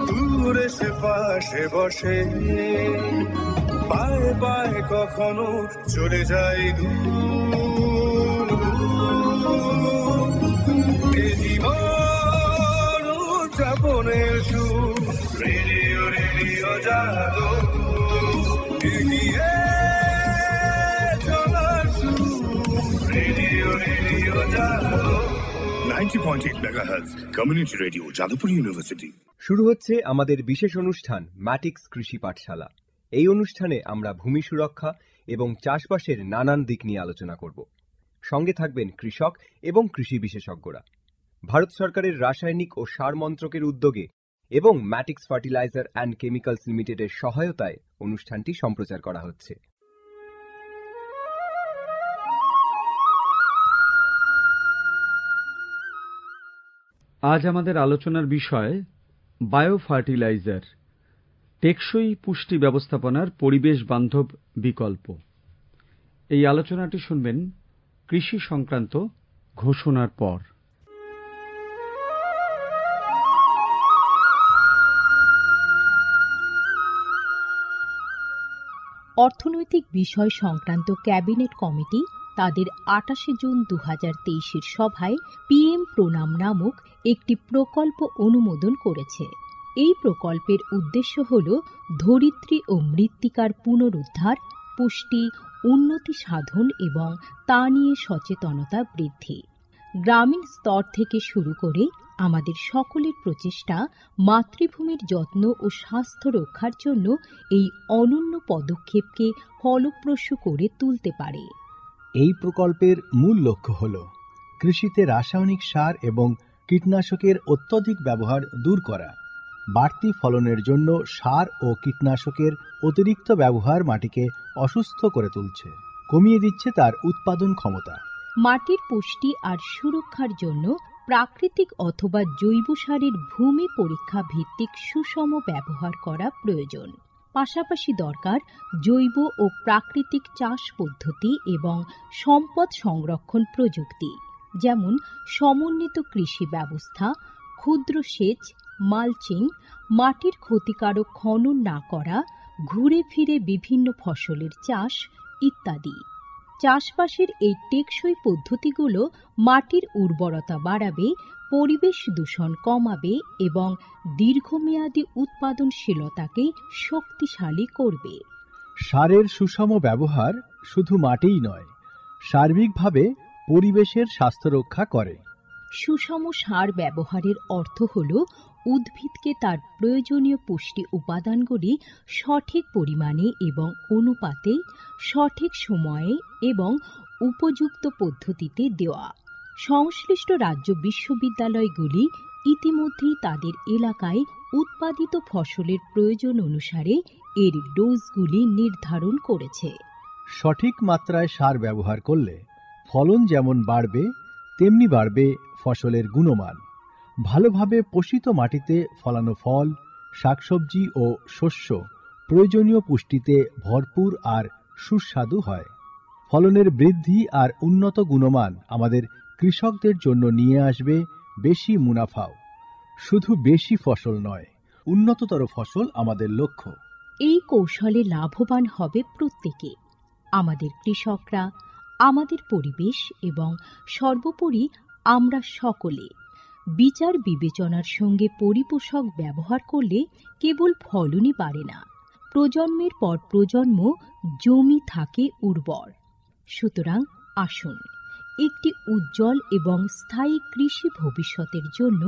দূরে সে পাশে বসে, পায়ে পায়ে কখনো চলে যায় দূর। এ জীবন উদযাপনের সুর, রেডিও রেডিও জাগো, এগিয়ে চলার সুর, রেডিও রেডিও জাগো। 90.8 megahertz community radio, Jadavpur university. শুরু হচ্ছে আমাদের বিশেষ অনুষ্ঠান ম্যাটিক্স কৃষি পাঠশালা। এই অনুষ্ঠানে আমরা ভূমি সুরক্ষা এবং চাষবাসের নানান দিক নিয়ে আলোচনা করব। সঙ্গে থাকবেন কৃষক এবং কৃষি বিশেষজ্ঞরা। ভারত সরকারের রাসায়নিক ও সার মন্ত্রকের উদ্যোগে এবং ম্যাটিক্স ফার্টিলাইজার অ্যান্ড কেমিক্যালস লিমিটেডের সহায়তায় অনুষ্ঠানটি সম্প্রচার করা হচ্ছে। আজ আমাদের আলোচনার বিষয় বায়ো ফার্টিলাইজার, টেকসই পুষ্টি ব্যবস্থাপনার পরিবেশ বান্ধব বিকল্প। এই আলোচনাটি শুনবেন কৃষি সংক্রান্ত ঘোষণার পর। অর্থনৈতিক বিষয় সংক্রান্ত ক্যাবিনেট কমিটি তাদের ২৮ জুন ২০২৩ সভায় পিএম প্রণাম নামক একটি প্রকল্প অনুমোদন করেছে। এই প্রকল্পের উদ্দেশ্য হল ধরিত্রী ও মৃত্তিকার পুনরুদ্ধার, পুষ্টি, উন্নতি সাধন এবং তা নিয়ে সচেতনতা বৃদ্ধি। গ্রামীণ স্তর থেকে শুরু করে আমাদের সকলের প্রচেষ্টা মাতৃভূমির যত্ন ও স্বাস্থ্য রক্ষার জন্য এই অনন্য পদক্ষেপকে ফলপ্রসূ করে তুলতে পারে। এই প্রকল্পের মূল লক্ষ্য হল কৃষিতে রাসায়নিক সার এবং কীটনাশকের অত্যধিক ব্যবহার দূর করা। বাড়তি ফলনের জন্য সার ও কীটনাশকের অতিরিক্ত ব্যবহার মাটিকে অসুস্থ করে তুলছে, কমিয়ে দিচ্ছে তার উৎপাদন ক্ষমতা। মাটির পুষ্টি আর সুরক্ষার জন্য প্রাকৃতিক অথবা জৈব সারের ভূমি পরীক্ষা ভিত্তিক সুষম ব্যবহার করা প্রয়োজন। পাশাপাশি দরকার জৈব ও প্রাকৃতিক চাষ পদ্ধতি এবং সম্পদ সংরক্ষণ প্রযুক্তি, যেমন সমন্বিত কৃষি ব্যবস্থা, ক্ষুদ্র সেচ, মালচিং, মাটির ক্ষতিকারক খনন না করা, ঘুরে ফিরে বিভিন্ন ফসলের চাষ ইত্যাদি। চাষবাসের এই টেকসই পদ্ধতিগুলো মাটির উর্বরতা বাড়াবে, পরিবেশ দূষণ কমাবে এবং দীর্ঘমেয়াদী উৎপাদনশীলতাকে শক্তিশালী করবে। সারের সুষম ব্যবহার শুধু মাটিই নয়, সার্বিকভাবে পরিবেশের স্বাস্থ্য রক্ষা করে। সুষম সার ব্যবহারের অর্থ হল উদ্ভিদকে তার প্রয়োজনীয় পুষ্টি উপাদানগুলি সঠিক পরিমাণে এবং অনুপাতে, সঠিক সময়ে এবং উপযুক্ত পদ্ধতিতে দেওয়া। সংশ্লিষ্ট রাজ্য বিশ্ববিদ্যালয়গুলি ইতিমধ্যেই তাদের এলাকায় উৎপাদিত ফসলের প্রয়োজন অনুসারে এর ডোজগুলি নির্ধারণ করেছে। সঠিক মাত্রায় সার ব্যবহার করলে ফলন যেমন বাড়বে, তেমনি বাড়বে ফসলের গুণমান। ভালোভাবে পোষিত মাটিতে ফলানো ফল, শাকসবজি ও শস্য প্রয়োজনীয় পুষ্টিতে ভরপুর আর সুস্বাদু হয়। ফলনের বৃদ্ধি আর উন্নত গুণমান আমাদের কৃষকদের জন্য নিয়ে আসবে বেশি মুনাফাও। শুধু বেশি ফসল নয়, উন্নততর ফসল আমাদের লক্ষ্য। এই কৌশলে লাভবান হবে প্রত্যেকে, আমাদের কৃষকরা, আমাদের পরিবেশ এবং সর্বোপরি আমরা সকলে। বিচার বিবেচনার সঙ্গে পরিপোষক ব্যবহার করলে কেবল ফলনই বাড়ে না, প্রজন্মের পর প্রজন্ম জমি থাকে উর্বর। সুতরাং আসুন, একটি উজ্জ্বল এবং স্থায়ী কৃষি ভবিষ্যতের জন্য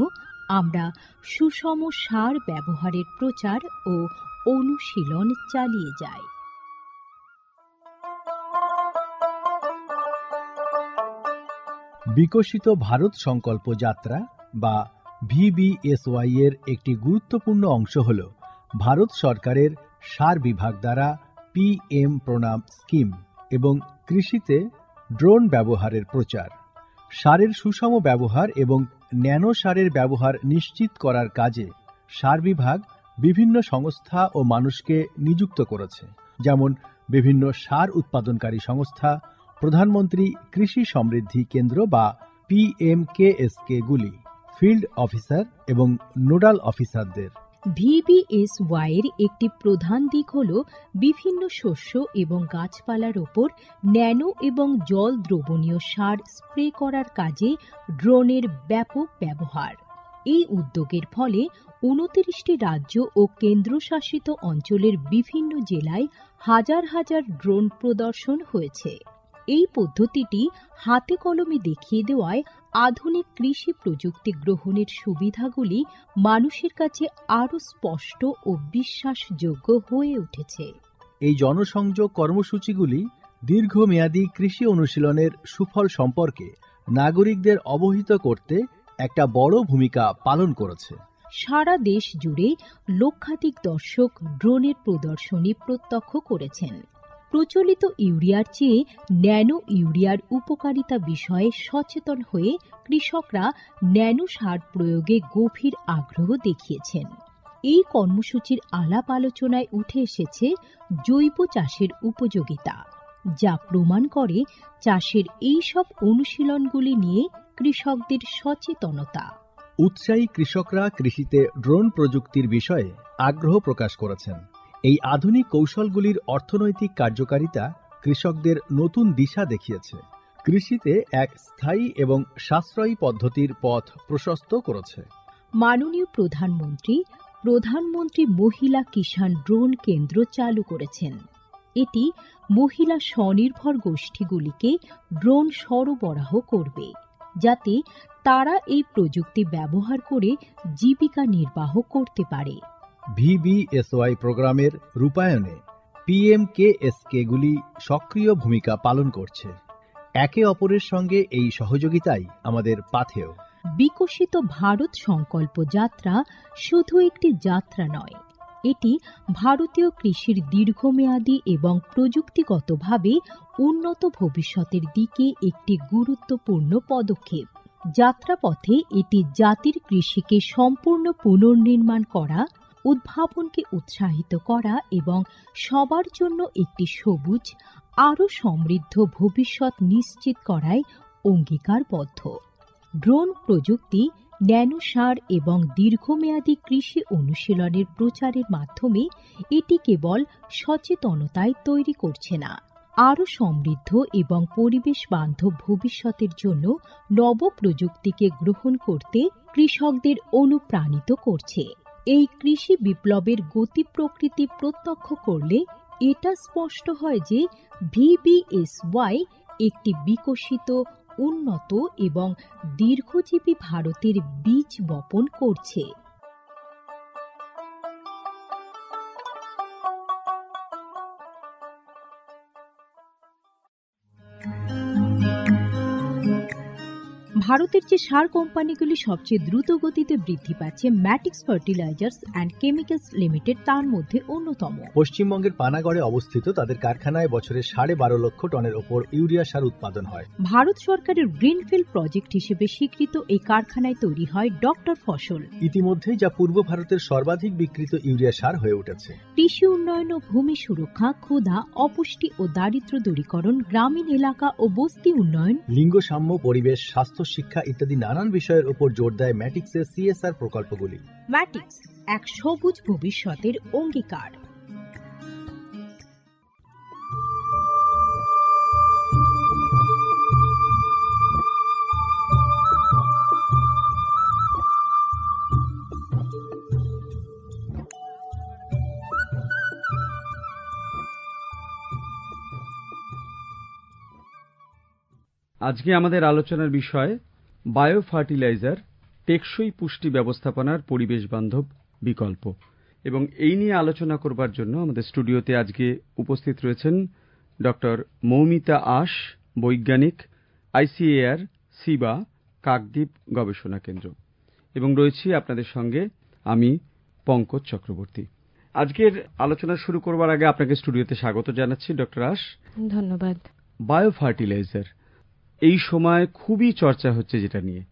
আমরা সুষম সার ব্যবহারের প্রচার ও অনুশীলন চালিয়ে যাই। বিকশিত ভারত সংকল্প যাত্রা বা VBSY এর একটি গুরুত্বপূর্ণ অংশ হল ভারত সরকারের সার বিভাগ দ্বারা PM প্রণাম স্কিম এবং কৃষিতে ড্রোন ব্যবহারের প্রচার। সারের সুষম ব্যবহার এবং ন্যানো সারের ব্যবহার নিশ্চিত করার কাজে সার বিভাগ বিভিন্ন সংস্থা ও মানুষকে নিযুক্ত করেছে, যেমন বিভিন্ন সার উৎপাদনকারী সংস্থা, প্রধানমন্ত্রী কৃষি সমৃদ্ধি কেন্দ্র বা PMKSK গুলি, ফিল্ড অফিসার এবং নোডাল অফিসারদের। VBSY এর একটি প্রধান দিক হল বিভিন্ন শস্য এবং গাছপালার ওপর ন্যানো এবং জল দ্রবণীয় সার স্প্রে করার কাজে ড্রোনের ব্যাপক ব্যবহার। এই উদ্যোগের ফলে 29টি রাজ্য ও কেন্দ্রশাসিত অঞ্চলের বিভিন্ন জেলায় হাজার হাজার ড্রোন প্রদর্শন হয়েছে। এই পদ্ধতিটি হাতে কলমে দেখিয়ে দেওয়ায় আধুনিক কৃষি প্রযুক্তি গ্রহণের সুবিধাগুলি মানুষের কাছে আরও স্পষ্ট ও বিশ্বাসযোগ্য হয়ে উঠেছে। এই জনসংযোগ কর্মসূচিগুলি দীর্ঘমেয়াদী কৃষি অনুশীলনের সুফল সম্পর্কে নাগরিকদের অবহিত করতে একটা বড় ভূমিকা পালন করেছে। সারা দেশ জুড়ে লক্ষাধিক দর্শক ড্রোনের প্রদর্শনী প্রত্যক্ষ করেছেন। প্রচলিত ইউরিয়ার চেয়ে ন্যানো ইউরিয়ার উপকারিতা বিষয়ে সচেতন হয়ে কৃষকরা ন্যানো সার প্রয়োগে গভীর আগ্রহ দেখিয়েছেন। এই কর্মসূচির আলাপ আলোচনায় উঠে এসেছে জৈব চাষের উপযোগিতা, যা প্রমাণ করে চাষের এই সব অনুশীলনগুলি নিয়ে কৃষকদের সচেতনতা। উৎসাহী কৃষকরা কৃষিতে ড্রোন প্রযুক্তির বিষয়ে আগ্রহ প্রকাশ করেছেন। এই আধুনিক কৌশলগুলির অর্থনৈতিক কার্যকারিতা কৃষকদের নতুন দিশা দেখিয়েছে, কৃষিতে এক স্থায়ী এবং সাশ্রয়ী পদ্ধতির পথ প্রশস্ত করেছে। মাননীয় প্রধানমন্ত্রী মহিলা কিষাণ ড্রোন কেন্দ্র চালু করেছেন। এটি মহিলা স্বনির্ভর গোষ্ঠীগুলিকে ড্রোন সরবরাহ করবে, যাতে তারা এই প্রযুক্তি ব্যবহার করে জীবিকা নির্বাহ করতে পারে। VBSY প্রোগ্রামের রূপায়ণে PMKSKগুলি সক্রিয় ভূমিকা পালন করছে। একে অপরের সঙ্গে এই সহযোগিতাই আমাদের পাথেয়। বিকশিত ভারত সংকল্প যাত্রা শুধু একটি যাত্রা নয়, এটি ভারতীয় কৃষির দীর্ঘমেয়াদী এবং প্রযুক্তিগতভাবে উন্নত ভবিষ্যতের দিকে একটি গুরুত্বপূর্ণ পদক্ষেপ। যাত্রাপথে এটি জাতির কৃষিকে সম্পূর্ণ পুনর্নির্মাণ করা, উদ্ভাবনকে উৎসাহিত করা এবং সবার জন্য একটি সবুজ, আরও সমৃদ্ধ ভবিষ্যৎ নিশ্চিত করায় অঙ্গীকারবদ্ধ। ড্রোন প্রযুক্তি, ন্যানো সার এবং দীর্ঘমেয়াদী কৃষি অনুশীলনের প্রচারের মাধ্যমে এটি কেবল সচেতনতায় তৈরি করছে না, আরও সমৃদ্ধ এবং পরিবেশ বান্ধব ভবিষ্যতের জন্য নব প্রযুক্তিকে গ্রহণ করতে কৃষকদের অনুপ্রাণিত করছে। এই কৃষি বিপ্লবের গতি প্রকৃতি প্রত্যক্ষ করলে এটা স্পষ্ট হয় যে VBSY একটি বিকশিত, উন্নত এবং দীর্ঘজীবী ভারতের বীজ বপন করছে। ভারতের যে সার কোম্পানিগুলি সবচেয়ে দ্রুত গতিতে বৃদ্ধি পাচ্ছে, ম্যাটিক্স ফার্টিলাইজার্স অ্যান্ড কেমিক্যালস লিমিটেড তার মধ্যে অন্যতম। পশ্চিমবঙ্গের পানাগড়ে অবস্থিত তাদের কারখানায় বছরে 12.5 লক্ষ টনের ওপর ইউরিয়া সার উৎপাদন হয়। ভারত সরকারের গ্রিনফিল্ড প্রজেক্ট হিসেবে স্বীকৃত এই কারখানায় তৈরি হয় ডক্টর ফসল। ইতিমধ্যেই যা পূর্ব ভারতের সর্বাধিক বিক্রিত ইউরিয়া সার হয়ে উঠেছে। কৃষি উন্নয়ন ও ভূমি সুরক্ষা, ক্ষুধা, অপুষ্টি ও দারিদ্র্য দূরীকরণ, গ্রামীণ এলাকা ও বস্তি উন্নয়ন, লিঙ্গ সাম্য, পরিবেশ, স্বাস্থ্য, শিক্ষা ইত্যাদি নানান বিষয়ের উপর জোর দেয় ম্যাটিক্সের CSR প্রকল্পগুলি। ম্যাটিক্স এক সবুজ ভবিষ্যতের অঙ্গীকার। আজকে আমাদের আলোচনার বিষয় বায়ো ফার্টিলাইজার, টেকসই পুষ্টি ব্যবস্থাপনার পরিবেশ বান্ধব বিকল্প। এবং এই নিয়ে আলোচনা করবার জন্য আমাদের স্টুডিওতে আজকে উপস্থিত রয়েছেন ডক্টর মৌমিতা আশ, বৈজ্ঞানিক, ICAR, সিবা, কাকদ্বীপ গবেষণা কেন্দ্র, এবং রয়েছি আপনাদের সঙ্গে আমি পঙ্কজ চক্রবর্তী। আজকের আলোচনা শুরু করবার আগে আপনাকে স্টুডিওতে স্বাগত জানাচ্ছি ডক্টর আশ। ধন্যবাদ। বায়ো ফার্টিলাইজার এই সময় খুবই চর্চা হচ্ছে, যেটা নিয়ে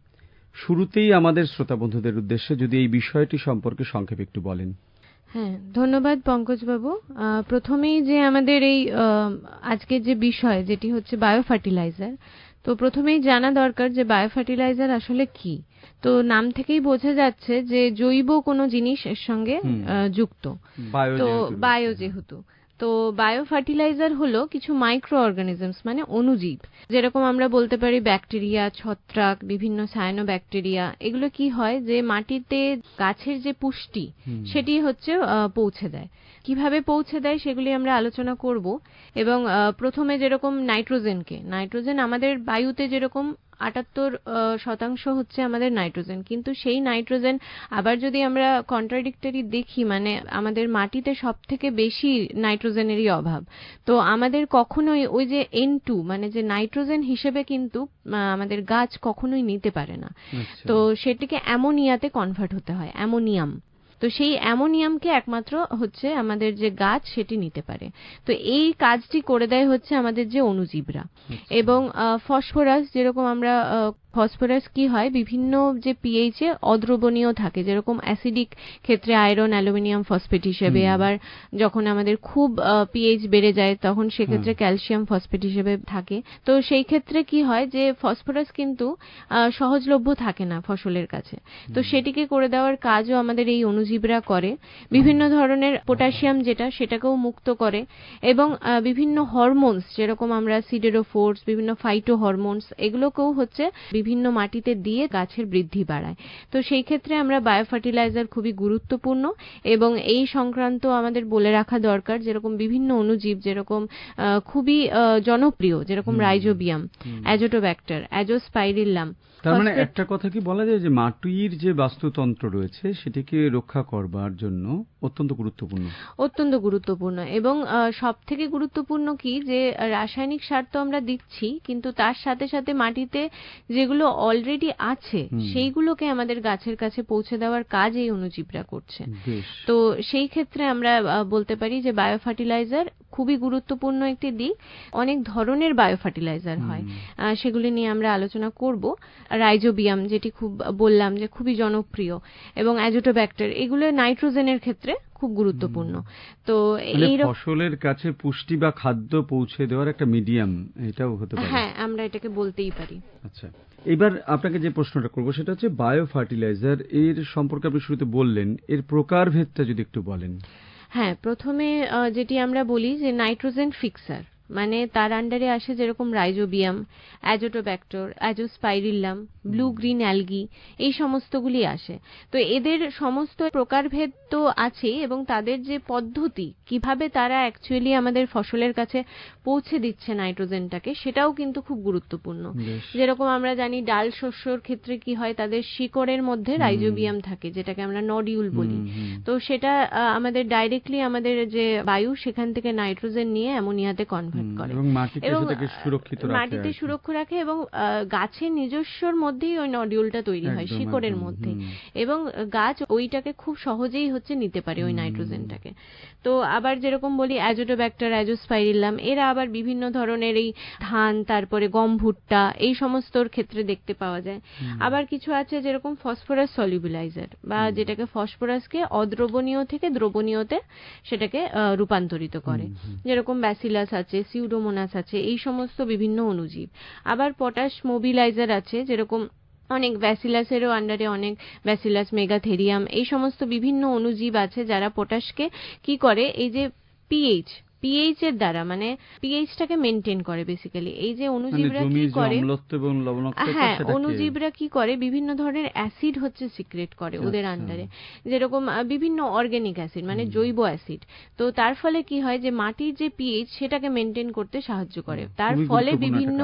শুরুতেই আমাদের শ্রোতা বন্ধুদের উদ্দেশ্যে যদি এই বিষয়টি সম্পর্কে সংক্ষেপে একটু বলেন। হ্যাঁ, ধন্যবাদ পঙ্কজবাবু। প্রথমেই যে আমাদের এই আজকের যে বিষয় যেটি হচ্ছে বায়ো ফার্টিলাইজার, তো প্রথমেই জানা দরকার যে বায়ো ফার্টিলাইজার আসলে কি। তো নাম থেকেই বোঝা যাচ্ছে যে জৈব কোনো জিনিস এর সঙ্গে যুক্ত। তো বায়ো যেহেতু, তো বায়ো ফার্টিলাইজার হলো কিছু মাইক্রো অর্গানিজমস মানে অণুজীব, যেরকম আমরা বলতে পারি ব্যাকটেরিয়া, ছত্রাক, বিভিন্ন সায়ানো ব্যাকটেরিয়া। এগুলো কি হয় যে মাটিতে গাছের যে পুষ্টি সেটি হচ্ছে পৌঁছে দেয়। কিভাবে পৌঁছে দেয় সেগুলি আমরা আলোচনা করব। এবং প্রথমে যেরকম নাইট্রোজেন আমাদের বায়ুতে যেরকম 78% হচ্ছে আমাদের নাইট্রোজেন, কিন্তু সেই নাইট্রোজেন আবার যদি আমরা কন্ট্রাডিক্টরি দেখি, মানে আমাদের মাটিতে সব থেকে বেশি নাইট্রোজেনেরই অভাব। তো আমাদের কখনোই ওই যে N2 মানে যে নাইট্রোজেন হিসেবে কিন্তু আমাদের গাছ কখনোই নিতে পারে না। তো সেটিকে অ্যামোনিয়াতে কনভার্ট হতে হয়, অ্যামোনিয়াম। তো সেই অ্যামোনিয়ামকে একমাত্র হচ্ছে আমাদের যে গাছ সেটি নিতে পারে। তো এই কাজটি করে দেয় হচ্ছে আমাদের যে অণুজীবরা। এবং ফসফরাস, যেরকম আমরা ফসফরাস কি হয় বিভিন্ন যে পিএইচ এ অদ্রবণীয় থাকে, যেরকম অ্যাসিডিক ক্ষেত্রে আয়রন অ্যালুমিনিয়াম ফসফেট হিসেবে, আবার যখন আমাদের খুব পিএইচ বেড়ে যায় তখন সেক্ষেত্রে ক্যালসিয়াম ফসফেট হিসেবে থাকে। তো সেই ক্ষেত্রে কি হয় যে ফসফরাস কিন্তু সহজলভ্য থাকে না ফসলের কাছে। তো সেটিকে করে দেওয়ার কাজও আমাদের এই অণুজীবরা করে। বিভিন্ন ধরনের পটাশিয়াম সেটাকেও মুক্ত করে। এবং বিভিন্ন হরমোনস, যেরকম আমরা সিডেরোফোর্স, বিভিন্ন ফাইটো হরমোনস, এগুলোকেও হচ্ছে বিভিন্ন মাটিতে দিয়ে গাছের বৃদ্ধি বাড়ায়। তো সেই ক্ষেত্রে আমরা বায়ো ফার্টিলাইজার খুবই গুরুত্বপূর্ণ। এবং এই সংক্রান্ত আমাদের বলে রাখা দরকার, যেরকম বিভিন্ন অণুজীব যেরকম খুবই জনপ্রিয়, যেরকম রাইজোবিয়াম, অ্যাজোটোব্যাক্টার, অ্যাজোস্পাইরিলাম। তার মানে একটা কথা কি বলা যায় যে মাটির যে বাস্তুতন্ত্র রয়েছে সেটিকে রক্ষা করবার জন্য অত্যন্ত গুরুত্বপূর্ণ। এবং সব থেকে গুরুত্বপূর্ণ কি যে রাসায়নিক সার তো আমরা দিচ্ছি, কিন্তু তার সাথে সাথে মাটিতে যেগুলো অলরেডি আছে সেইগুলোকে আমাদের গাছের কাছে পৌঁছে দেওয়ার কাজ এই অণুজীবরা করছে। তো সেই ক্ষেত্রে আমরা বলতে পারি যে বায়ো ফার্টিলাইজার খুবই গুরুত্বপূর্ণ একটি দিক। অনেক ধরনের বায়ো ফার্টিলাইজার হয়, সেগুলি নিয়ে আমরা আলোচনা করব। রাইজোবিয়াম, যেটি খুব বললাম যে খুবই জনপ্রিয়, এবং অ্যাজোটোব্যাক্টার, এগুলো নাইট্রোজেনের ক্ষেত্রে খুব গুরুত্বপূর্ণ। তো এই ফসলের কাছে পুষ্টি বা খাদ্য পৌঁছে দেওয়ার একটা মিডিয়াম, এটাও হতে পারে। হ্যাঁ, আমরা এটাকে বলতেই পারি। আচ্ছা, এবার আপনাকে যে প্রশ্নটা করব সেটা হচ্ছে বায়ো ফার্টিলাইজার এর সম্পর্কে আপনি শুরুতে বললেন, এর প্রকারভেদটা যদি একটু বলেন। হ্যাঁ, প্রথমে যেটি আমরা বলি যে নাইট্রোজেন ফিক্সার, মানে তার আন্ডারে আসে যেরকম rhizobium, azotobacter, azospirillum, blue green algae, এই সমস্তগুলি আসে। তো এদের সমস্ত প্রকারভেদ তো আছেই, এবং তাদের যে পদ্ধতি কিভাবে তারা অ্যাকচুয়ালি আমাদের ফসলের কাছে পৌঁছে দিচ্ছে নাইট্রোজেনটাকে, সেটাও কিন্তু খুব গুরুত্বপূর্ণ। যেরকম আমরা জানি ডাল শস্যর ক্ষেত্রে কি হয়, তাদের শিকড়ের মধ্যে রাইজোবিয়াম থাকে, যেটাকে আমরা নডিউল বলি। তো সেটা আমাদের ডাইরেক্টলি আমাদের যে বায়ু সেখান থেকে নাইট্রোজেন নিয়ে অ্যামোনিয়াতে কনভার্ট করে এবং মাটিতে সুরক্ষিত রাখে, এবং গাছের নিজস্বর মধ্যেই ওই নডিউলটা তৈরি হয় শিকড়ের মধ্যে, এবং গাছ ওইটাকে খুব সহজেই হচ্ছে নিতে পারে ওই নাইট্রোজেনটাকে। তো আবার যেরকম বলি অ্যাজোটোব্যাক্টার, অ্যাজোস্পাইরিলাম, এরা আবার বিভিন্ন ধরনের এই ধান, তারপরে গম, ভুট্টা, এই সমস্তর ক্ষেত্রে দেখতে পাওয়া যায়। আবার কিছু আছে যেরকম ফসফরাস সলিউবিলাইজার, বা যেটাকে ফসফরাসকে অদ্রবণীয় থেকে দ্রবণীয়তে সেটাকে রূপান্তরিত করে, যেরকম ব্যাসিলাস আছে, সিউডোমোনাস আছে, এই সমস্ত বিভিন্ন অণুজীব। আবার পটাশ মোবিলাইজার আছে, যেরকম অনেক ব্যাসিলাসেরও আন্ডারে অনেক ব্যাসিলাস মেগাথেরিয়াম, এই সমস্ত বিভিন্ন অণুজীব আছে যারা পটাশকে কি করে, এই যে পিএইচ এর দ্বারা, মানে পিএইচটাকে মেনটেন করে বেসিক্যালি। এই যে অণুজীবরা কি করে, হ্যাঁ, অণুজীবরা কি করে, বিভিন্ন ধরনের অ্যাসিড হচ্ছে সিক্রেট করে ওদের আন্ডারে, যেরকম বিভিন্ন অর্গানিক অ্যাসিড মানে জৈব অ্যাসিড। তো তার ফলে কি হয় যে মাটির যে পিএইচ সেটাকে মেনটেন করতে সাহায্য করে। তার ফলে বিভিন্ন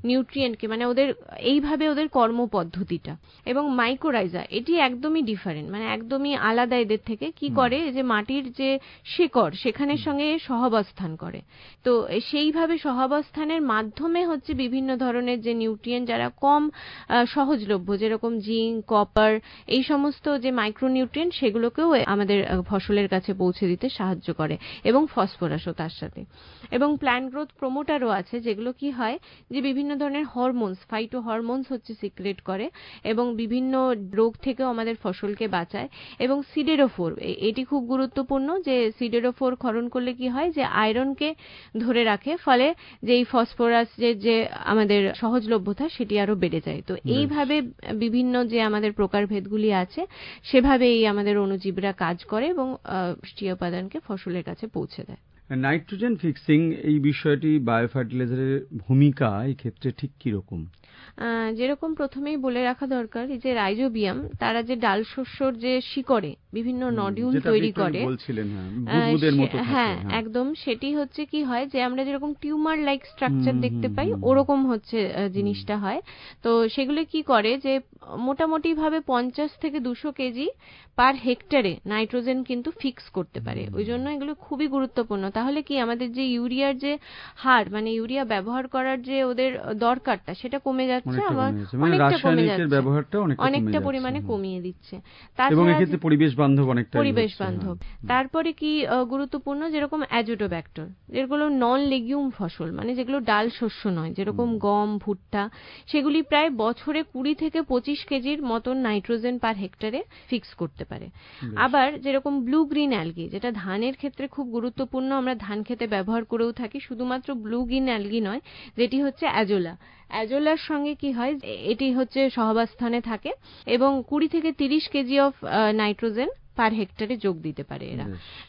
নিউট্রিয়েন্টকে, মানে ওদের এইভাবে ওদের কর্মপদ্ধতিটা। এবং মাইকোরাইজা, এটি একদমই ডিফারেন্ট, মানে একদমই আলাদা এদের থেকে। কি করে যে মাটির যে শিকড় সেখানের সঙ্গে সহবাস করে, তো সেইভাবে সহাবস্থানের মাধ্যমে হচ্ছে বিভিন্ন ধরনের যে নিউট্রিয়েন্ট যারা কম সহজলভ্য, যেরকম জিঙ্ক, কপার, এই সমস্ত যে মাইক্রোনিউট্রিয়েন্ট, সেগুলোকেও আমাদের ফসলের কাছে পৌঁছে দিতে সাহায্য করে, এবং ফসফরাসও তার সাথে। এবং প্ল্যান্ট গ্রোথ প্রমোটারও আছে, যেগুলো কি হয় যে বিভিন্ন ধরনের হরমোনস, ফাইটো হরমোনস হচ্ছে সিক্রেট করে, এবং বিভিন্ন রোগ থেকেও আমাদের ফসলকে বাঁচায়। এবং সিডেরোফোর, এটি খুব গুরুত্বপূর্ণ, যে সিডেরোফোর ক্ষরণ করলে কি হয় যে আয়রনকে ধরে রাখে, ফলে যে এই ফসফরাস যে আমাদের সহজলভ্যতা সেটি আরো বেড়ে যায়। তো এইভাবে বিভিন্ন যে আমাদের প্রকারভেদগুলি আছে সেভাবে এই আমাদের অণুজীবরা কাজ করে এবং পুষ্টি উপাদানকে ফসলের কাছে পৌঁছে দেয়। নাইট্রোজেন ফিক্সিং এই বিষয়টি বায়োফার্টিলাইজারের ভূমিকা এই ক্ষেত্রে ঠিক কি রকম? যেরকম প্রথমেই বলে রাখা দরকার, এই যে রাইজোবিয়াম তারা যে ডাল শস্যর যে শিকড়ে বিভিন্ন নডিউল তৈরি করে, হ্যাঁ একদম, সেটি হচ্ছে কি হয় যে আমরা যেরকম টিউমার লাইক স্ট্রাকচার দেখতে পাই ওরকম হচ্ছে জিনিসটা হয়। তো সেগুলো কি করে যে মোটামুটি ভাবে 50 থেকে 200 কেজি পার হেক্টরে নাইট্রোজেন কিন্তু ফিক্স করতে পারে। ওই জন্য এগুলো খুবই গুরুত্বপূর্ণ। তাহলে কি আমাদের যে ইউরিয়ার যে হার, মানে ইউরিয়া ব্যবহার করার যে ওদের দরকারটা সেটা কমে যাচ্ছে, আবার অনেকটা কমে যাচ্ছে, অনেকটা পরিমাণে কমিয়ে দিচ্ছে। এবং এক্ষেত্রে পরিবেশ বান্ধব অনেকটা পরিবেশ বান্ধব। তারপরে কি গুরুত্বপূর্ণ, যেরকম অ্যাজোটোব্যাক্টর, যেগুলো নন লেগিউম ফসল, মানে যেগুলো ডাল শস্য নয়, যেরকম গম, ভুট্টা, সেগুলি প্রায় বছরে 20 থেকে 25 কেজির মতন নাইট্রোজেন পার হেক্টরে ফিক্স করতে পারে। আবার যেরকম ব্লু গ্রিন অ্যালগি, যেটা ধানের ক্ষেত্রে খুব গুরুত্বপূর্ণ, আমরা ধান খেতে ব্যবহার করেও থাকি, শুধুমাত্র ব্লু গ্রিন অ্যালগি নয়, যেটি হচ্ছে অ্যাজোলা। অ্যাজোলার সঙ্গে কি হয়, এটি হচ্ছে সহাবস্থানে থাকে এবং 20 থেকে 30 কেজি অফ নাইট্রোজেন পার হেক্টরে যোগ দিতে পারে এরা।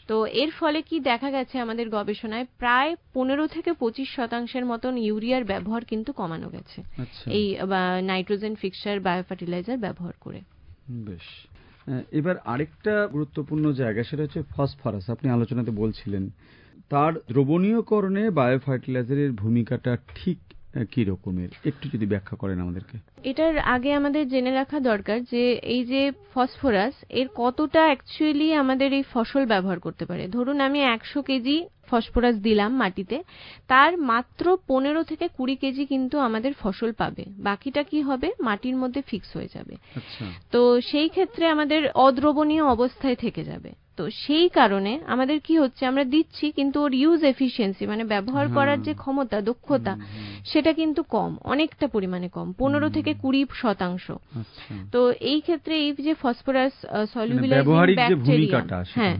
তো এর ফলে কি দেখা গেছে আমাদের গবেষণায় প্রায় 15 থেকে 25% মতন ইউরিয়ার ব্যবহার কিন্তু কমানো গেছে এই নাইট্রোজেন ফিক্সার বায়োফার্টিলাইজার ব্যবহার করে। বেশ, এবার আরেকটা গুরুত্বপূর্ণ জায়গা, সেটা হচ্ছে ফসফরাস। আপনি আলোচনাতে বলছিলেন তার দ্রবণীয়করণে বায়োফার্টিলাইজারের ভূমিকাটা ঠিক কি রকমের, একটু যদি ব্যাখ্যা করেন আমাদেরকে। এটার আগে আমাদের জেনে রাখা দরকার যে এই যে ফসফরাস এর কতটা অ্যাকচুয়ালি আমাদের এই ফসল ব্যবহার করতে পারে। ধরুন আমি 100 কেজি ফসফরাস দিলাম মাটিতে, তার মাত্র 15 থেকে 20 কেজি কিন্তু আমাদের ফসল পাবে, বাকিটা কি হবে, মাটির মধ্যে ফিক্স হয়ে যাবে। তো সেই ক্ষেত্রে আমাদের অদ্রবণীয় অবস্থায় থেকে যাবে। তো সেই কারণে আমাদের কি হচ্ছে, আমরা দিচ্ছি কিন্তু ওর ইউজ এফিসিয়েন্সি, মানে ব্যবহার করার যে ক্ষমতা, দক্ষতা, সেটা কিন্তু কম, অনেকটা পরিমাণে কম, 15 থেকে 20%। তো এই ক্ষেত্রে এই যে ফসফরাস সলিউবিলাইজিং ব্যাকটেরিয়া, হ্যাঁ,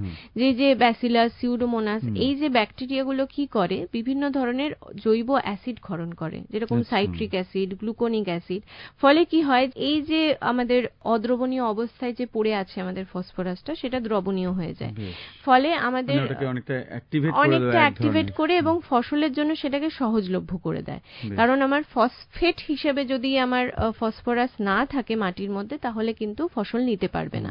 যে ব্যাসিলাস, সিউডোমোনাস, এই যে ব্যাকটেরিয়াগুলো কি করে, বিভিন্ন ধরনের জৈব অ্যাসিড ক্ষরণ করে, যেরকম সাইট্রিক অ্যাসিড, গ্লুকোনিক অ্যাসিড। ফলে কি হয়, এই যে আমাদের অদ্রবণীয় অবস্থায় যে পড়ে আছে আমাদের ফসফরাসটা, সেটা দ্রবণীয় হয়ে যায়। ফলে আমাদের অনেকটা অ্যাক্টিভেট করে এবং ফসলের জন্য সেটাকে সহজলভ্য করে দেয়। কারণ আমার ফসফেট হিসেবে যদি আমার ফসফরাস না থাকে মাটির মধ্যে, তাহলে কিন্তু ফসল নিতে পারবে না।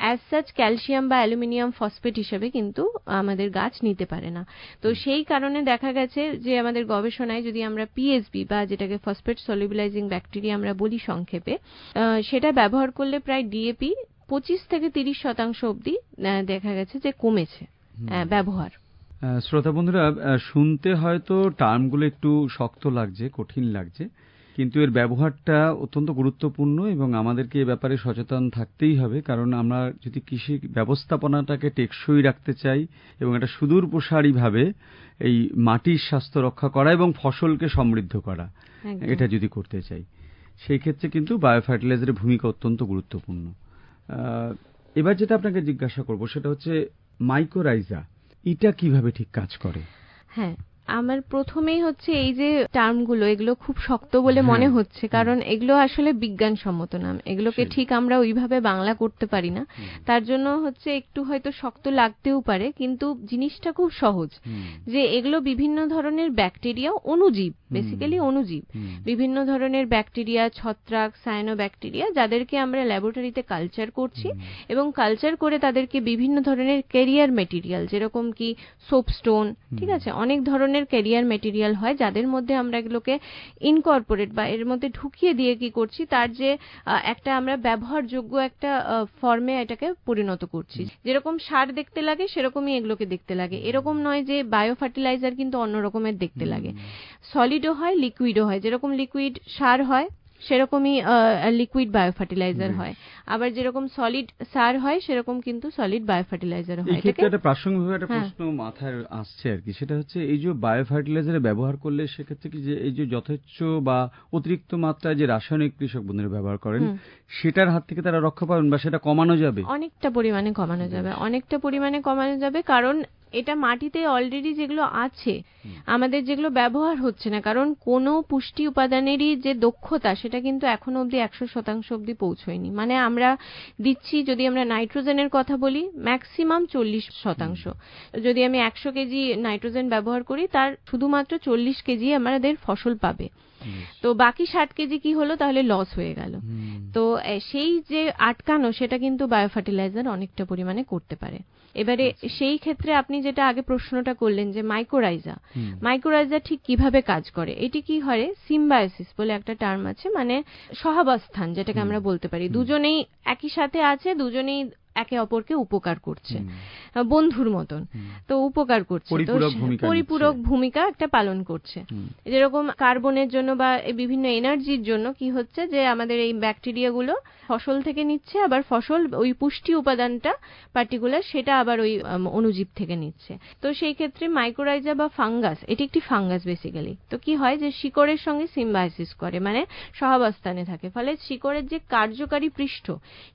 অ্যাজ সাচ ক্যালসিয়াম বা অ্যালুমিনিয়াম ফসফেট হিসেবে কিন্তু আমাদের গাছ নিতে পারে না। তো সেই কারণে দেখা গেছে যে আমাদের গবেষণায় যদি আমরা পিএসবি বা যেটাকে ফসফেট সলিউবিলাইজিং ব্যাকটেরিয়া আমরা বলি সংক্ষেপে, সেটা ব্যবহার করলে প্রায় ডিএপি 25 থেকে 30% অবধি দেখা গেছে যে কমেছে ব্যবহার। শ্রোতা বন্ধুরা, শুনতে হয়তো টার্মগুলো একটু শক্ত লাগছে, কঠিন লাগছে, কিন্তু এর ব্যবহারটা অত্যন্ত গুরুত্বপূর্ণ এবং আমাদেরকে এ ব্যাপারে সচেতন থাকতেই হবে। কারণ আমরা যদি কৃষি ব্যবস্থাপনাটাকে টেকসই রাখতে চাই এবং এটা সুদূর প্রসারীভাবে এই মাটির স্বাস্থ্য রক্ষা করা এবং ফসলকে সমৃদ্ধ করা, এটা যদি করতে চাই, সেই ক্ষেত্রে কিন্তু বায়োফার্টিলাইজারের ভূমিকা অত্যন্ত গুরুত্বপূর্ণ। এবার যেটা আপনাকে জিজ্ঞাসা করব সেটা হচ্ছে মাইকোরাইজা, এটা কিভাবে ঠিক কাজ করে? হ্যাঁ, আমার প্রথমেই হচ্ছে এই যে টার্মগুলো, এগুলো খুব শক্ত বলে মনে হচ্ছে, কারণ এগুলো আসলে বিজ্ঞানসম্মত নাম, এগুলোকে ঠিক আমরা ওইভাবে বাংলা করতে পারি না, তার জন্য হচ্ছে একটু হয়তো শক্ত লাগতেও পারে, কিন্তু জিনিসটা খুব সহজ। যে এগুলো বিভিন্ন ধরনের ব্যাকটেরিয়া, অণুজীব, বেসিক্যালি অণুজীব, বিভিন্ন ধরনের ব্যাকটেরিয়া, ছত্রাক, সায়ানোব্যাকটেরিয়া, যাদেরকে আমরা ল্যাবরেটরিতে কালচার করছি এবং কালচার করে তাদেরকে বিভিন্ন ধরনের ক্যারিয়ার মেটেরিয়াল, যেরকম কি সোপস্টোন, ঠিক আছে, অনেক ধরনের ক্যারিয়ার মেটেরিয়াল হয়, যাদের মধ্যে আমরা এগুলোকে ইনকর্পোরেট বা এর মধ্যে ঢুকিয়ে দিয়ে কি করছি, তার যে একটা আমরা ব্যবহারযোগ্য একটা ফর্মে এটাকে পরিণত করছি। যেরকম সার দেখতে লাগে সেরকমই এগুলোকে দেখতে লাগে, এরকম নয় যে বায়ো ফার্টিলাইজার কিন্তু অন্য রকমের দেখতে লাগে। সলিডও হয়, লিকুইডও হয়, যেরকম লিকুইড সার হয় সেরকমই লিকুইড বায়োফার্টিলাইজার হয়, আবার যেরকম সলিড সার হয় সেরকম কিন্তু সলিড বায়োফার্টিলাইজার হয়। এই ক্ষেত্রে একটা প্রাসঙ্গিক একটা প্রশ্ন মাথায় আসছে আর কি, সেটা হচ্ছে এই যে বায়োফার্টিলাইজার ব্যবহার করলে সেক্ষেত্রে কি যে এই যে যথেচ্ছ বা অতিরিক্ত মাত্রায় যে রাসায়নিক কৃষক বন্ধুরা ব্যবহার করেন, সেটার হাত থেকে তারা রক্ষা পাবেন বা সেটা কমানো যাবে? অনেকটা পরিমাণে কমানো যাবে, অনেকটা পরিমাণে কমানো যাবে, কারণ এটা মাটিতে অলরেডি যেগুলো আছে, আমাদের যেগুলো ব্যবহার হচ্ছে না, কারণ কোনো পুষ্টি উপাদানেরই যে দক্ষতা সেটা কিন্তু এখনো অবধি 100% অবধি পৌঁছয়নি। মানে আমরা দিচ্ছি, যদি আমরা নাইট্রোজেনের কথা বলি, ম্যাক্সিমাম 40%। যদি আমি 100 কেজি নাইট্রোজেন ব্যবহার করি, তার শুধুমাত্র 40 কেজি আমাদের ফসল পাবে। তো বাকি 60 কেজি কি হলো, তাহলে লস হয়ে গেল। তো সেই যে আটকানো, সেটা কিন্তু বায়ো ফার্টিলাইজার অনেকটা পরিমাণে করতে পারে। এবারে সেই ক্ষেত্রে আপনি যেটা আগে প্রশ্নটা করলেন যে মাইক্রোরাইজা ঠিক কিভাবে কাজ করে, এটি কি হয়, সিম্বায়োসিস বলে একটা টার্ম আছে, মানে সহাবস্থান যেটাকে আমরা বলতে পারি। দুজনেই একই সাথে আছে, দুজনেই একে অপরকে উপকার করছে, বন্ধুর মতন। তো উপকার করছে, পরিপূরক ভূমিকা একটা পালন করছে। যেরকম কার্বনের জন্য বা বিভিন্ন এনার্জির জন্য কি হচ্ছে, যে আমাদের এই ব্যাকটেরিয়াগুলো ফসল থেকে নিচ্ছে, আবার ফসল ওই পুষ্টি উপাদানটা পার্টিকুলার সেটা আবার ওই অণুজীব থেকে নিচ্ছে। তো সেই ক্ষেত্রে মাইক্রোরাইজা বা ফাঙ্গাস, এটি একটি ফাঙ্গাস বেসিক্যালি। তো কি হয়, যে শিকড়ের সঙ্গে সিম্বায়োসিস করে, মানে সহাবস্থানে থাকে, ফলে শিকড়ের যে কার্যকারী পৃষ্ঠ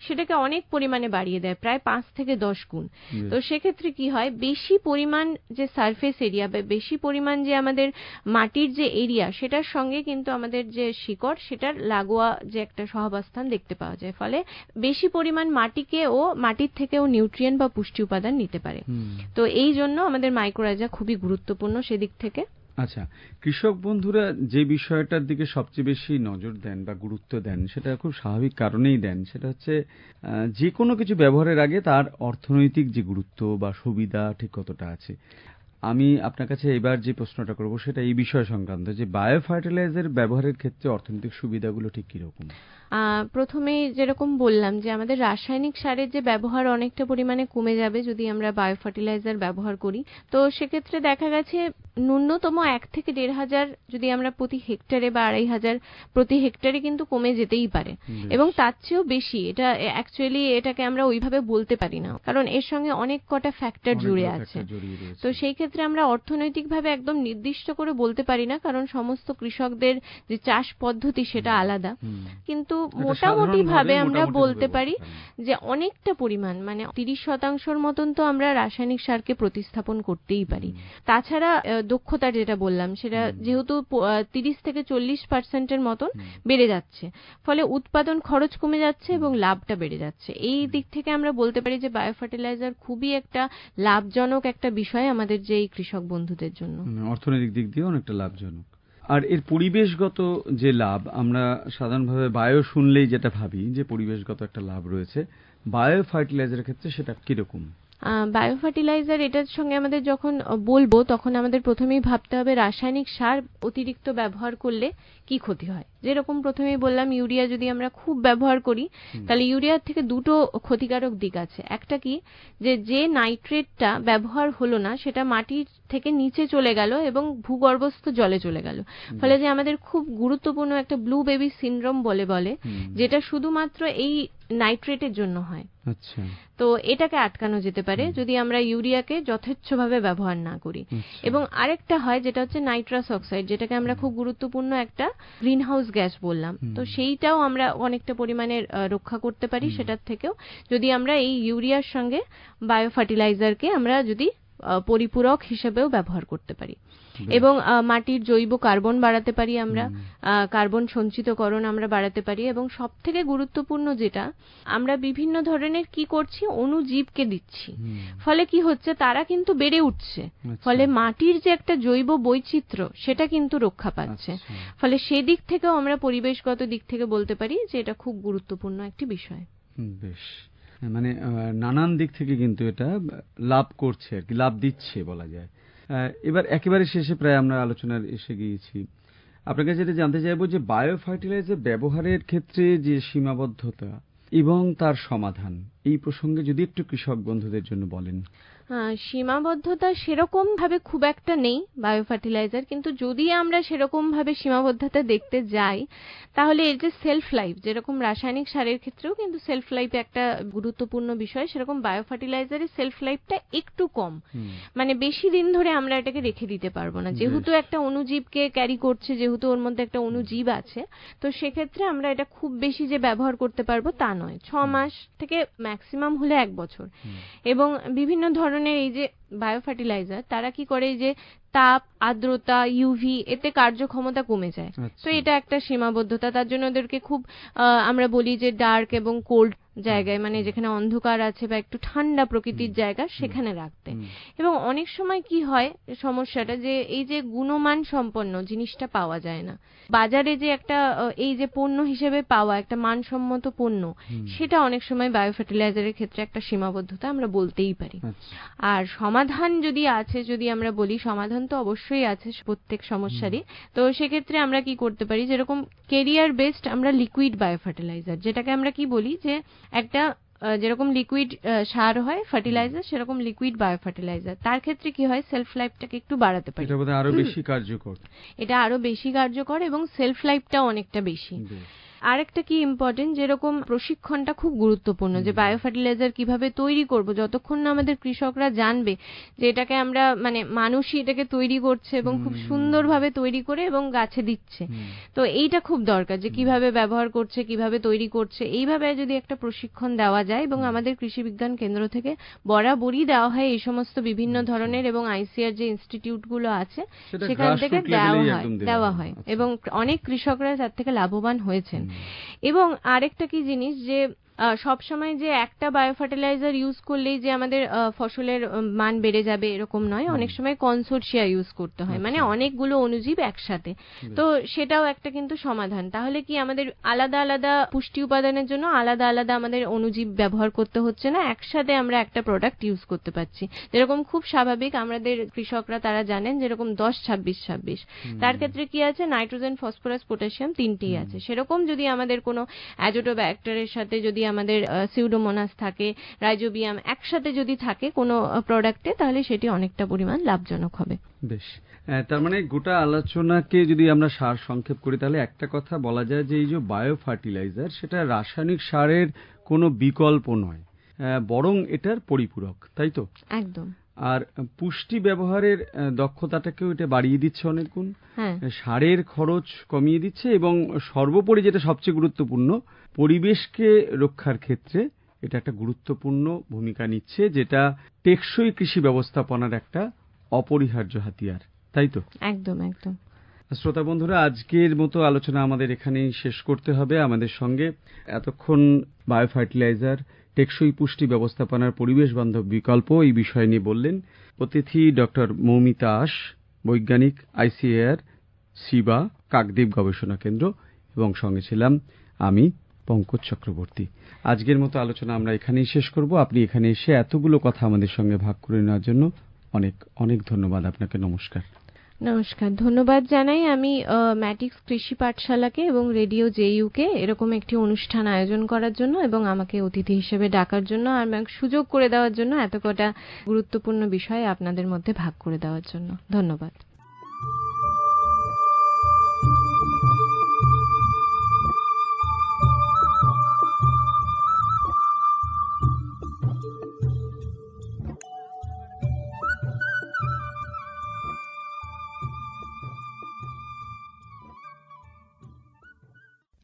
সেটাকে অনেক পরিমাণে বাড়িয়ে দেয়, প্রায় 5 থেকে 10 গুণ। তো সেক্ষেত্রে কি হয়, বেশি পরিমাণ যে সারফেস এরিয়া বা বেশি পরিমাণ যে আমাদের মাটির যে এরিয়া, সেটার সঙ্গে কিন্তু আমাদের যে শিকড়, সেটার লাগোয়া যে একটা সহাবস্থান দেখতে পাওয়া যায়। ফলে বেশি পরিমাণ মাটির থেকেও নিউট্রিয়েন্ট বা পুষ্টি উপাদান নিতে পারে। তো এই জন্য আমাদের মাইক্রোরাইজা খুবই গুরুত্বপূর্ণ সেদিক থেকে। আচ্ছা, কৃষক বন্ধুরা যে বিষয়টার দিকে সবচেয়ে বেশি নজর দেন বা গুরুত্ব দেন, সেটা খুব স্বাভাবিক কারণেই দেন। সেটা হচ্ছে যে কোনো কিছু ব্যবহারের আগে তার অর্থনৈতিক যে গুরুত্ব বা সুবিধা ঠিক কতটা আছে। আমি আপনার কাছে এবার যে প্রশ্নটা করব সেটা এই বিষয় সংক্রান্ত, যে বায়ো ফার্টিলাইজার ব্যবহারের ক্ষেত্রে অর্থনৈতিক সুবিধাগুলো ঠিক কিরকম? প্রথমেই যেরকম বললাম, যে আমাদের রাসায়নিক সারের যে ব্যবহার অনেকটা পরিমাণে কমে যাবে যদি আমরা বায়ো ফার্টিলাইজার ব্যবহার করি। তো সেক্ষেত্রে দেখা গেছে ন্যূনতম 1 থেকে 1,500 যদি আমরা প্রতি হেক্টরে বা 2,500 প্রতি হেক্টরে কিন্তু কমে যেতেই পারে, এবং তার চেয়েও বেশি। এটা অ্যাকচুয়ালি এটাকে আমরা ওইভাবে বলতে পারি না, কারণ এর সঙ্গে অনেক কটা ফ্যাক্টর জুড়ে আছে। তো সেই ক্ষেত্রে আমরা অর্থনৈতিকভাবে একদম নির্দিষ্ট করে বলতে পারি না, কারণ সমস্ত কৃষকদের যে চাষ পদ্ধতি সেটা আলাদা। কিন্তু মোটামুটি ভাবে আমরা বলতে পারি যে অনেকটা পরিমাণ, মানে 30% মতন তো আমরা রাসায়নিক সারকে প্রতিস্থাপন করতেই পারি। তাছাড়া দক্ষতার যেটা বললাম, সেটা যেহেতু 30 থেকে 40% মতন বেড়ে যাচ্ছে, ফলে উৎপাদন খরচ কমে যাচ্ছে এবং লাভটা বেড়ে যাচ্ছে। এই দিক থেকে আমরা বলতে পারি যে বায়ো ফার্টিলাইজার খুবই একটা লাভজনক একটা বিষয় আমাদের যে এই কৃষক বন্ধুদের জন্য। অর্থনৈতিক দিক দিয়ে অনেকটা লাভজনক। আর এর পরিবেশগত যে লাভ, আমরা সাধারণভাবে বায়ো শুনলেই যেটা ভাবি যে পরিবেশগত একটা লাভ রয়েছে, বায়ো ফার্টিলাইজারের ক্ষেত্রে সেটা কিরকম? বায়ো ফার্টিলাইজার এটার সঙ্গে আমাদের যখন বলবো, তখন আমাদের প্রথমেই ভাবতে হবে রাসায়নিক সার অতিরিক্ত ব্যবহার করলে কি ক্ষতি হয়। যেরকম প্রথমেই বললাম, ইউরিয়া যদি আমরা খুব ব্যবহার করি, তাহলে ইউরিয়ার থেকে দুটো ক্ষতিকারক দিক আছে। একটা কি, যে নাইট্রেটটা ব্যবহার হলো না সেটা মাটির থেকে নিচে চলে গেল এবং ভূগর্ভস্থ জলে চলে গেল, ফলে যে আমাদের খুব গুরুত্বপূর্ণ একটা ব্লু বেবি সিনড্রোম বলে, যেটা শুধুমাত্র এই নাইট্রেটের জন্য হয়। আচ্ছা, তো এটাকে আটকানো যেতে পারে যদি আমরা ইউরিয়াকে যথেচ্ছভাবে ব্যবহার না করি। এবং আরেকটা হয় যেটা হচ্ছে নাইট্রাস অক্সাইড, যেটাকে আমরা খুব গুরুত্বপূর্ণ একটা গ্রিন হাউস গ্যাস বললাম। তো সেইটাও আমরা অনেকটা পরিমাণে রক্ষা করতে পারি সেটার থেকেও, যদি আমরা এই ইউরিয়ার সঙ্গে বায়ো ফার্টিলাইজারকে আমরা যদি পরিপূরক হিসেবেও ব্যবহার করতে পারি। এবং মাটির জৈব কার্বন বাড়াতে পারি আমরা, কার্বন সঞ্চিতকরণ আমরা বাড়াতে পারি। এবং সব থেকে গুরুত্বপূর্ণ যেটা, আমরা বিভিন্ন ধরনের কি করছি, অণুজীবকে দিচ্ছি, ফলে কি হচ্ছে, তারা কিন্তু বেড়ে উঠছে, ফলে মাটির যে একটা জৈব বৈচিত্র্য সেটা কিন্তু রক্ষা পাচ্ছে। ফলে সেদিক থেকেও আমরা পরিবেশগত দিক থেকে বলতে পারি যে এটা খুব গুরুত্বপূর্ণ একটি বিষয়। বেশ, মানে নানান দিক থেকে কিন্তু এটা লাভ করছে আর কি, লাভ দিচ্ছে বলা যায়। এবার একেবারে শেষে প্রায় আমরা আলোচনার এসে গিয়েছি। আপনার কাছে যেটা জানতে চাইবো যে বায়ো ফার্টিলাইজার ব্যবহারের ক্ষেত্রে যে সীমাবদ্ধতা এবং তার সমাধান, এই প্রসঙ্গে যদি একটু কৃষক বন্ধুদের জন্য বলেন। সীমাবদ্ধতা সেরকম ভাবে খুব একটা নেই বায়ো ফার্টিলাইজার, কিন্তু যদি আমরা সেরকম ভাবে সীমাবদ্ধতা দেখতে যাই, তাহলে এর যে সেলফ লাইফ, যেরকম রাসায়নিক সারের ক্ষেত্রেও কিন্তু সেলফ লাইফ একটা গুরুত্বপূর্ণ বিষয়, সেরকম বায়ো ফার্টিলাইজারের সেলফ লাইফটা একটু কম। মানে বেশি দিন ধরে আমরা এটাকে রেখে দিতে পারবো না, যেহেতু একটা অণুজীবকে ক্যারি করছে, যেহেতু ওর মধ্যে একটা অণুজীব আছে। তো সেক্ষেত্রে আমরা এটা খুব বেশি যে ব্যবহার করতে পারবো তা নয়, 6 মাস থেকে ম্যাক্সিমাম হলে 1 বছর। এবং বিভিন্ন ধরনের এই যে বায়ো ফার্টিলাইজার তারা কি করে যে তাপ, আর্দ্রতা, ইউভি এতে কার্যক্ষমতা কমে যায়। তো এটা একটা সীমাবদ্ধতা। তার জন্য ওদেরকে খুব আমরা বলি যে ডার্ক এবং কোল্ড জায়গায়, মানে যেখানে অন্ধকার আছে বা একটু ঠান্ডা প্রকৃতির জায়গা, সেখানে রাখতে। এবং অনেক সময় কি হয় সমস্যাটা, যে এই যে গুণমান সম্পন্ন জিনিসটা পাওয়া যায় না বাজারে, যে একটা এই যে পণ্য হিসেবে পাওয়া একটা মানসম্মত পণ্য, সেটা অনেক সময় বায়ো ফার্টিলাইজারের ক্ষেত্রে একটা সীমাবদ্ধতা আমরা বলতেই পারি। আর সমাধান যদি আছে, যদি আমরা বলি সমাধান তো অবশ্যই আছে প্রত্যেক সমস্যারই। তো সেক্ষেত্রে আমরা কি করতে পারি, যেরকম কেরিয়ার বেসড আমরা লিকুইড বায়ো ফার্টিলাইজার, যেটাকে আমরা কি বলি যে একটা যেরকম লিকুইড সার হয় ফার্টিলাইজার, সেরকম লিকুইড বায়ো ফার্টিলাইজার, তার ক্ষেত্রে কি হয় সেলফ লাইফটাকে একটু বাড়াতে পারি। এটা বোধহয় আরো বেশি কার্যকর। এটা আরো বেশি কার্যকর এবং সেলফ লাইফটাও অনেকটা বেশি। আরেকটা কি ইম্পর্টেন্ট, যেরকম প্রশিক্ষণটা খুব গুরুত্বপূর্ণ, যে বায়ো ফার্টিলাইজার কিভাবে তৈরি করব, যতক্ষণ না আমাদের কৃষকরা জানবে যে এটাকে আমরা মানে মানুষই এটাকে তৈরি করছে এবং খুব সুন্দরভাবে তৈরি করে এবং গাছে দিচ্ছে, তো এইটা খুব দরকার, যে কিভাবে ব্যবহার করছে, কিভাবে তৈরি করছে, এইভাবে যদি একটা প্রশিক্ষণ দেওয়া যায়। এবং আমাদের কৃষি বিজ্ঞান কেন্দ্র থেকে বরাবরই দেওয়া হয় এই সমস্ত বিভিন্ন ধরনের, এবং আইসিআর যে ইনস্টিটিউটগুলো আছে সেখান থেকে দেওয়া হয় এবং অনেক কৃষকরা তার থেকে লাভবান হয়েছেন। এবং আরেকটা কি জিনিস, যে সব সময় যে একটা বায়ো ফার্টিলাইজার ইউজ করলেই যে আমাদের ফসলের মান বেড়ে যাবে এরকম নয়, অনেক সময় কনসোর্টিয়া ইউজ করতে হয়, মানে অনেকগুলো অণুজীব একসাথে। তো সেটাও একটা কিন্তু সমাধান। তাহলে কি আমাদের আলাদা আলাদা পুষ্টি উপাদানের জন্য আলাদা আলাদা আমাদের অণুজীব ব্যবহার করতে হচ্ছে না, একসাথে আমরা একটা প্রোডাক্ট ইউজ করতে পারছি। যেরকম খুব স্বাভাবিক আমাদের কৃষকরা তারা জানেন যেরকম 10-26-26, তার ক্ষেত্রে কি আছে নাইট্রোজেন, ফসফরাস, পটাশিয়াম তিনটেই আছে। সেরকম যদি আমাদের কোনো অ্যাজোটোব্যাক্টরের সাথে যদি আমাদের সিউডোমোনাস থাকে, রাইজোবিয়াম একসাথে যদি থাকে কোনো প্রোডাক্টে, তাহলে সেটি অনেকটা পরিমাণ লাভজনক হবে। বেশ, তার মানে গোটা আলোচনাকে যদি আমরা সার সংক্ষেপ করি, তাহলে একটা কথা বলা যায় যে এই যে বায়ো ফার্টিলাইজার, সেটা রাসায়নিক সারের কোনো বিকল্প নয়, বরং এটার পরিপূরক, তাই তো? একদম। আর পুষ্টি ব্যবহারের দক্ষতাটাকেও এটা বাড়িয়ে দিচ্ছে অনেক গুণ, সারের খরচ কমিয়ে দিচ্ছে, এবং সর্বোপরি যেটা সবচেয়ে গুরুত্বপূর্ণ, পরিবেশকে রক্ষার ক্ষেত্রে এটা একটা গুরুত্বপূর্ণ ভূমিকা নিচ্ছে, যেটা টেকসই কৃষি ব্যবস্থাপনার একটা অপরিহার্য হাতিয়ার, তাই তো? একদম একদম। শ্রোতা বন্ধুরা, আজকের মতো আলোচনা আমাদের এখানেই শেষ করতে হবে। আমাদের সঙ্গে এতক্ষণ বায়ো ফার্টিলাইজার, টেকসই পুষ্টি ব্যবস্থাপনার পরিবেশ বান্ধব বিকল্প, এই বিষয় নিয়ে বললেন অতিথি ডক্টর মৌমিতা আশ, বৈজ্ঞানিক, আইসিএআর, সিবা, কাকদ্বীপ গবেষণা কেন্দ্র, এবং সঙ্গে ছিলাম আমি, পঙ্কজ চক্রবর্তী। আজকের মতো আলোচনা আমরা এখানেই শেষ করব। আপনি এখানে এসে এতগুলো কথা আমাদের সঙ্গে ভাগ করে নেওয়ার জন্য অনেক অনেক ধন্যবাদ আপনাকে। নমস্কার। নমস্কার, ধন্যবাদ জানাই আমি ম্যাটিক্স কৃষি পাঠশালাকে এবং রেডিও জেইউকে এরকম একটি অনুষ্ঠান আয়োজন করার জন্য এবং আমাকে অতিথি হিসেবে ডাকার জন্য, আর সুযোগ করে দেওয়ার জন্য, এত কটা গুরুত্বপূর্ণ বিষয় আপনাদের মধ্যে ভাগ করে দেওয়ার জন্য। ধন্যবাদ।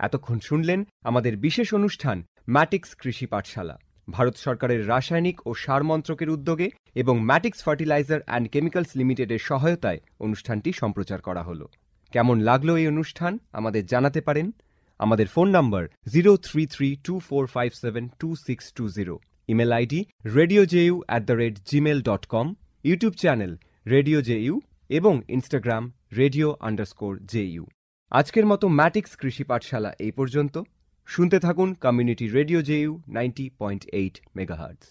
এতক্ষণ শুনলেন আমাদের বিশেষ অনুষ্ঠান ম্যাটিক্স কৃষি পাঠশালা, ভারত সরকারের রাসায়নিক ও সার মন্ত্রকের উদ্যোগে এবং ম্যাটিক্স ফার্টিলাইজার অ্যান্ড কেমিক্যালস লিমিটেডের সহায়তায় অনুষ্ঠানটি সম্প্রচার করা হলো। কেমন লাগলো এই অনুষ্ঠান আমাদের জানাতে পারেন। আমাদের ফোন নম্বর 0332457262, email ID radiojeu@gmail.com, YouTube channel radio JU এবং ইনস্টাগ্রাম radio_ju। আজকের মতো ম্যাটিক্স কৃষি পাঠশালা এই পর্যন্ত। শুনতে থাকুন কমিউনিটি রেডিও জেইউ 90.8 মেগাহার্টজ।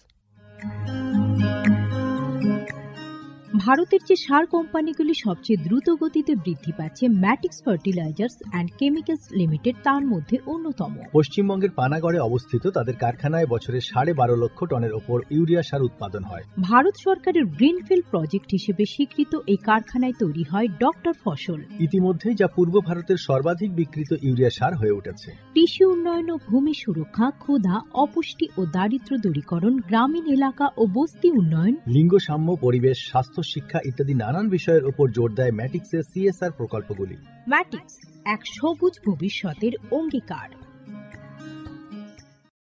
ভারতের যে সার কোম্পানিগুলি সবচেয়ে দ্রুত গতিতে বৃদ্ধি পাচ্ছে ম্যাটিক্স ফার্টিলাইজার্স অ্যান্ড কেমিক্যালস লিমিটেড তার মধ্যে অন্যতম। পশ্চিমবঙ্গের পানাগড়ে অবস্থিত তাদের কারখানায় বছরে 12.5 লক্ষ টনের ওপর ইউরিয়া সার উৎপাদন হয়। ভারত সরকারের গ্রিনফিল্ড প্রজেক্ট হিসেবে স্বীকৃত এই কারখানায় তৈরি হয় ডক্টর ফসল। ইতিমধ্যে যা পূর্ব ভারতের সর্বাধিক বিক্রিত ইউরিয়া সার হয়ে উঠেছে। কৃষি উন্নয়ন ও ভূমি সুরক্ষা, ক্ষুধা, অপুষ্টি ও দারিদ্র্য দূরীকরণ, গ্রামীণ এলাকা ও বস্তি উন্নয়ন, লিঙ্গ সাম্য, পরিবেশ, স্বাস্থ্য, শিক্ষা ইত্যাদি নানান বিষয়ের উপর জোর দেয় ম্যাটিক্সের সিএসআর প্রকল্পগুলি। ম্যাটিক্স এক সবুজ ভবিষ্যতের অঙ্গীকার।